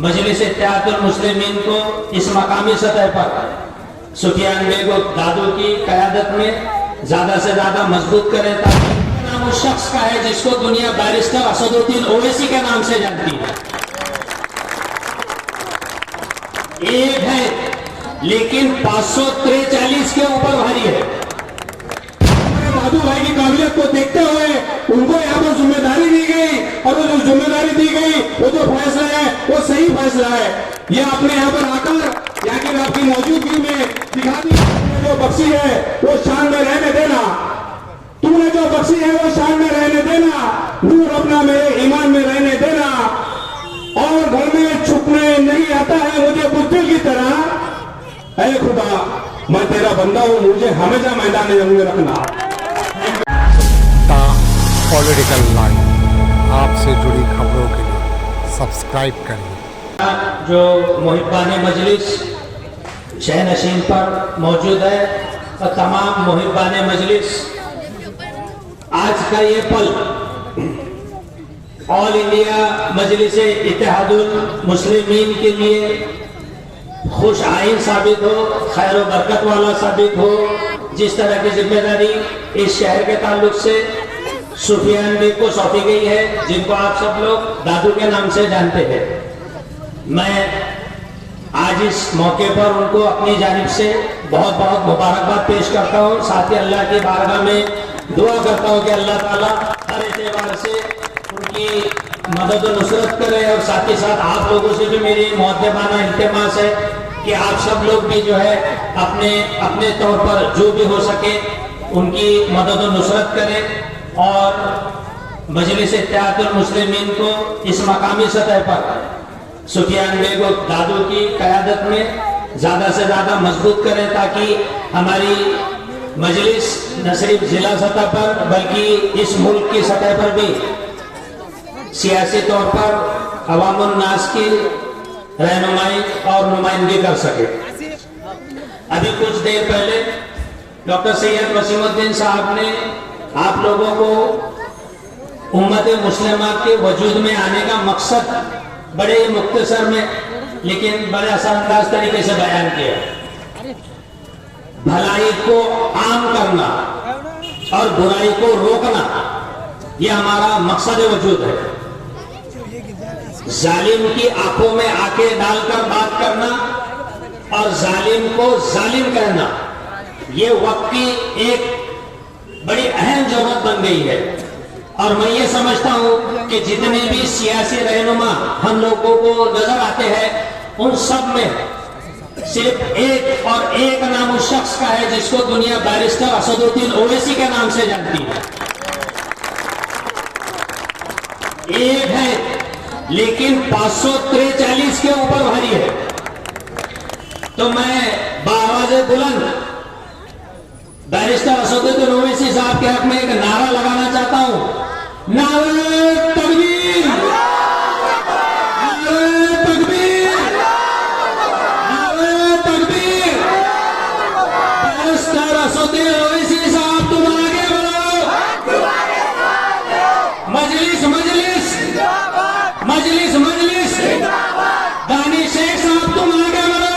मजलिस इत्तेहादुल मुस्लिमीन को इस मकामी सतह पर सुफियान बेग और दादू की क़यादत में ज्यादा से ज्यादा मजबूत करें, ताकि नाम उस शख्स का है जिसको दुनिया बैरिस्टर असदुद्दीन ओवैसी के नाम से जानती है। एक है लेकिन 543 के ऊपर भारी है। दादू भाई की काबिलियत को देखते हुए उनको यहाँ पर जिम्मेदारी दी गई, और वो जो जिम्मेदारी दी गई वो जो फैसला है वो सही फैसला है। ये आपने यहाँ पर आकर यहाँ की आपकी मौजूदगी में दिखा दी, जो बख्शी है वो शान में रहने देना, तूने जो बख्शी है वो शान में रहने देना, नूर अपना मेरे ईमान में रहने देना, और घर में छुपने नहीं आता है मुझे बुद्धिल की तरह। ऐ खुदा मैं तेरा बंदा हूँ, मुझे हमेशा मैदान जंग में रखना। पॉलिटिकल लाइन आपसे जुड़ी खबरों के लिए सब्सक्राइब करिए। जो मुहिब्बान मजलिस शहनशीन पर मौजूद है और तमाम मुहिब्बान मजलिस, आज का ये पल ऑल इंडिया मजलिस इत्तेहादुल मुस्लिमीन के लिए खुश आइन साबित हो, खैर व बरकत वाला साबित हो। जिस तरह की जिम्मेदारी इस शहर के ताल्लुक से सुफियान बेग को सौंपी गई है, जिनको आप सब लोग दादू के नाम से जानते हैं, मैं आज इस मौके पर उनको अपनी जानिब से बहुत बहुत मुबारकबाद पेश करता हूँ। साथ ही अल्लाह की बारगाह में दुआ करता हूँ कि अल्लाह ताला हर एतबार से उनकी मदद और नुसरत करे, और साथ ही साथ आप लोगों से भी मेरी मुअद्दबाना इल्तिमास है कि आप सब लोग भी जो है अपने अपने तौर पर जो भी हो सके उनकी मदद और नुसरत करें, और मजलिस इत्तेहादुल मुस्लिमीन को इस मकामी सतह पर सुफियान बेग और दादू की क़यादत में ज्यादा से ज्यादा मजबूत करें, ताकि हमारी मजलिस न सिर्फ जिला सतह पर बल्कि इस मुल्क की सतह पर भी सियासी तौर पर अवामुन नास की रहनुमाई और नुमाइंदगी कर सके। अभी कुछ देर पहले डॉक्टर सैयद वसीमुद्दीन साहब ने आप लोगों को उम्मत मुस्लिमा के वजूद में आने का मकसद बड़े मुख्तसर में लेकिन बड़े असरअंदाज तरीके से बयान किया। भलाई को आम करना और बुराई को रोकना, यह हमारा मकसद वजूद है। जालिम की आंखों में आंखें डालकर बात करना और जालिम को जालिम कहना, ये वक्त की एक बड़ी अहम जरूरत बन गई है। और मैं ये समझता हूं कि जितने भी सियासी रहनुमा हम लोगों को नजर आते हैं, उन सब में सिर्फ एक और एक नाम उस शख्स का है जिसको दुनिया बैरिस्टर असदुद्दीन ओवैसी के नाम से जानती है। एक है लेकिन 543 के ऊपर भारी है। तो मैं बाआवाज़े बुलंद बैरिस्टर असदुद्दीन ओवैसी साहब के हक में एक नारा लगाना चाहता हूं, नारे तकबीर, नारे तकबीर, नारे तकबीर। बैरिस्टर असदुद्दीन ओवैसी साहब तुम आगे बढ़ो, मजलिस मजलिस मजलिस मजलिस, दानी शेख साहब तुम आगे बढ़ो,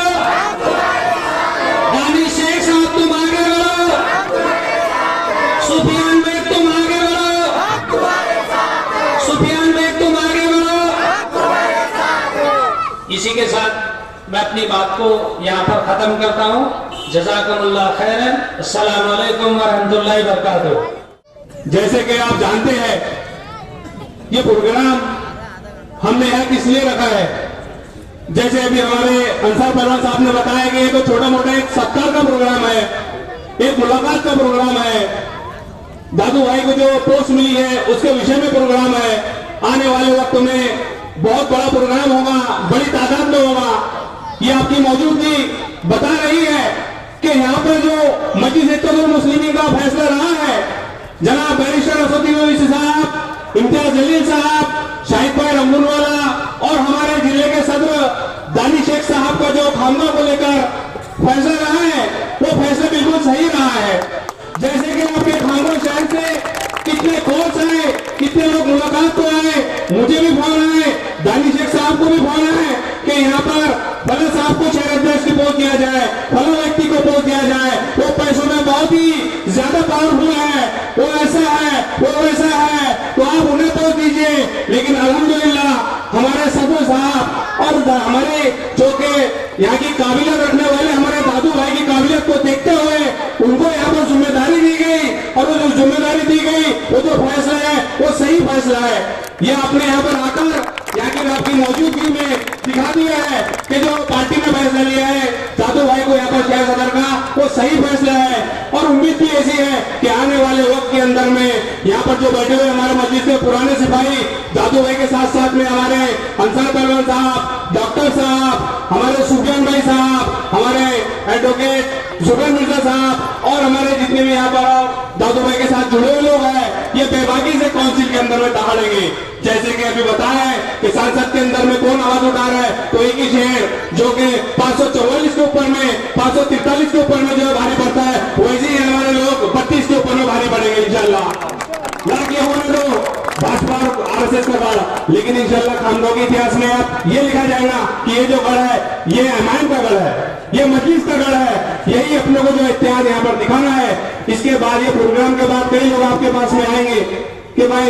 दानी शेख साहब तुम आगे बढ़ो, सुफियान बेग तुम आगे बढ़ो, सुफियान बेग तुम आगे बढ़ो। इसी के साथ मैं अपनी बात को यहाँ पर खत्म करता हूँ। जज़ाकुमुल्लाह खैरन, अस्सलामु अलैकुम व रहमतुल्लाहि व बरकातुहू। जैसे कि आप जानते हैं, ये प्रोग्राम हमने यहाँ किस लिए रखा है, जैसे अभी हमारे अंसार पहलवान साहब ने बताया कि ये तो छोटा मोटा एक सत्कार का प्रोग्राम है, एक मुलाकात का प्रोग्राम है, दादू भाई को जो पोस्ट मिली है उसके विषय में प्रोग्राम है। आने वाले वक्त में बहुत बड़ा प्रोग्राम होगा, बड़ी तादाद में होगा। ये आपकी मौजूदगी बता रही है कि यहाँ पर जो मजलिस इत्तेहादुल मुस्लिमीन का फैसला रहा है, जनाब बैरिस्टर असदुद्दीन ओवैसी साहब, इम्तियाज जलील साहब, शाहिद भाई रंगूनवाला और हमारे जिले के सदर दानी शेख साहब का जो खामगा को लेकर फैसला रहा है, वो फैसला बिल्कुल सही रहा है। जैसे कि आपके खामगा शहर से कितने कॉल्स आए, कितने लोग मुलाकात को आए, मुझे भी फोन आए, दानी शेख साहब को भी फोन आए, जाए, फला व्यक्ति को पोस्ट दिया जाए, वो पैसों में बहुत ही ज्यादा पावरफुल है, वो ऐसा है, वो वैसा है, तो आप उन्हें पोस्ट दीजिए। लेकिन अल्हम्दुलिल्लाह हमारे सदर साहब और हमारे जो के यहाँ की काबिलियत रखने वाले हमारे दादू भाई की काबिलियत को देखते हुए उनको यहाँ पर जिम्मेदारी दी गई, और वो जो जिम्मेदारी दी गई वो जो फैसला है वो सही फैसला है। ये आपने यहाँ पर आकर यहाँ की आपकी मौजूदगी में दिखा दिया है कि जो पार्टी ने फैसला लिया है दादू भाई को यहाँ पर शहर सदर का, वो सही फैसला है। और उम्मीद भी ऐसी है कि आने वाले वक्त के अंदर में यहाँ पर जो बैठे हुए हमारे मस्जिद के पुराने सिपाही दादू भाई के साथ साथ में हमारे अंसार पहलवान साहब, डॉक्टर साहब, हमारे सुफियान भाई साहब, हमारे एडवोकेट जुबैर मिर्जा साहब और हमारे जितने भी यहाँ पर दादू भाई के साथ जुड़े हुए लोग हैं, ये बेबाकी से काउंसिल के अंदर में दहाड़ेंगे। जैसे कि अभी बताया है कि संसद के अंदर में कौन आवाज उठा रहा है, तो एक ही शहर जो कि 544 के ऊपर में 543 के ऊपर में जो है भारी पड़ता है, वैसे ही हमारे लोग 32 के ऊपर में भारी पड़ेंगे इंशाल्लाह। लड़के होने दो भाजपा और आरएसएस का गढ़, लेकिन इंशाल्लाह खामगांव के इतिहास में अब ये लिखा जाएगा कि ये जो गढ़ है ये अमान का गढ़ है, ये मजलिस का गढ़ है। यही अपने को जो इतिहास यहाँ पर दिखाना है। इसके बाद ये प्रोग्राम के बाद कई लोग आपके पास में आएंगे कि भाई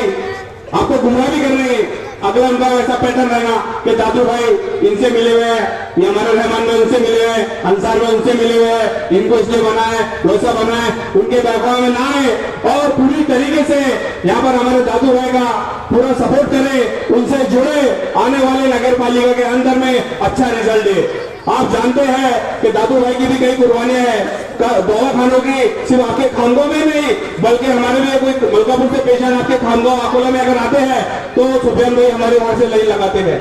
आपको गुमराह भी करेंगे। अगला उनका ऐसा पैटर्न रहेगा कि दादू भाई इनसे मिले हुए हैं, ये हमारे रहमान में उनसे मिले हुए हैं, अंसार में उनसे मिले हुए हैं, इनको इसलिए बना है, वैसा बना है, उनके बैकग्राउंड में ना आए और पूरी तरीके से यहाँ पर हमारे दादू भाई का पूरा सपोर्ट करें, उनसे जुड़े, आने वाले नगर पालिका के अंदर में अच्छा रिजल्ट दे। आप जानते हैं कि दादू भाई की भी कई कुर्बानियां हैं दवा खानों की, सिर्फ आपके खामगांव में नहीं बल्कि हमारे भी कोई मलकापुर से पेशेंट आपके खामगांव अकोला में अगर आते हैं तो सुफियान भाई हमारे वहां से लाइन लगाते हैं।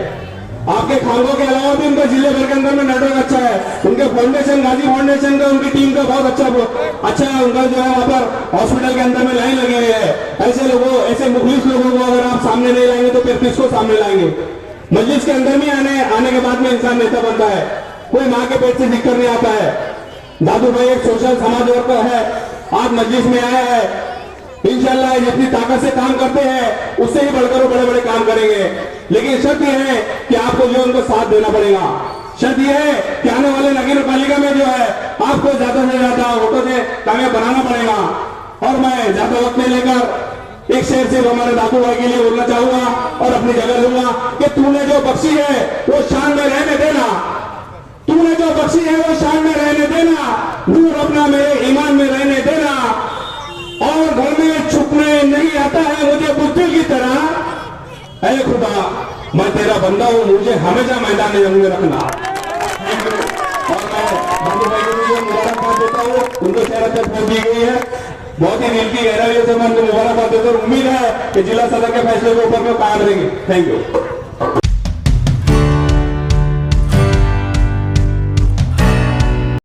आपके खामगांव के अलावा भी उनका जिले भर के अंदर में नेटवर्क अच्छा है, उनके फाउंडेशन गाजी फाउंडेशन का उनकी टीम का बहुत अच्छा है, उनका जो है वहाँ पर हॉस्पिटल के अंदर में लाइन लगी हुई है। ऐसे लोगों, ऐसे मुखलिस लोगों को अगर आप सामने नहीं लाएंगे तो फिर किसको सामने लाएंगे। मजलिस के अंदर में आने के बाद में इंसान नेता बनता है, कोई माँ के पेट से निकल नहीं आता है। दादू भाई एक सोशल समाज वर्कर है, आज मजलिस में आया है, इंशाल्लाह जितनी ताकत से काम करते हैं उससे ही बढ़कर वो बड़े बड़े काम करेंगे। लेकिन शर्त यह है कि आपको जो उनको साथ देना पड़ेगा। शर्त यह है कि आने वाले नगर पालिका में जो है आपको ज्यादा से ज्यादा वोटों से कामयाब बनाना पड़ेगा। और मैं ज्यादा वक्त नहीं लेकर एक शेर से हमारे दादू भाई के लिए बोलना चाहूंगा और अपनी जगह लूंगा कि तूने जो बख्शी है वो शान में रहने देना, तूने जो बख्शी है वो शान में रहने देना, नूर अपना मेरे ईमान में रहने देना, और घर में छुपने नहीं आता है मुझे बुद्धिल की तरह। ऐ खुदा मैं तेरा बंदा हूं, मुझे हमेशा मैदान जंग में रखना। और मैं दादू भाई को भी मुबारकबाद देता हूँ, उनको शहर तक पहुंच दी गई है, बहुत ही दिल की गहराइयों से मैं उनको मुबारकबाद देता हूँ। उम्मीद है कि जिला सदर के फैसले के ऊपर में कायम रहेंगे। Thank you.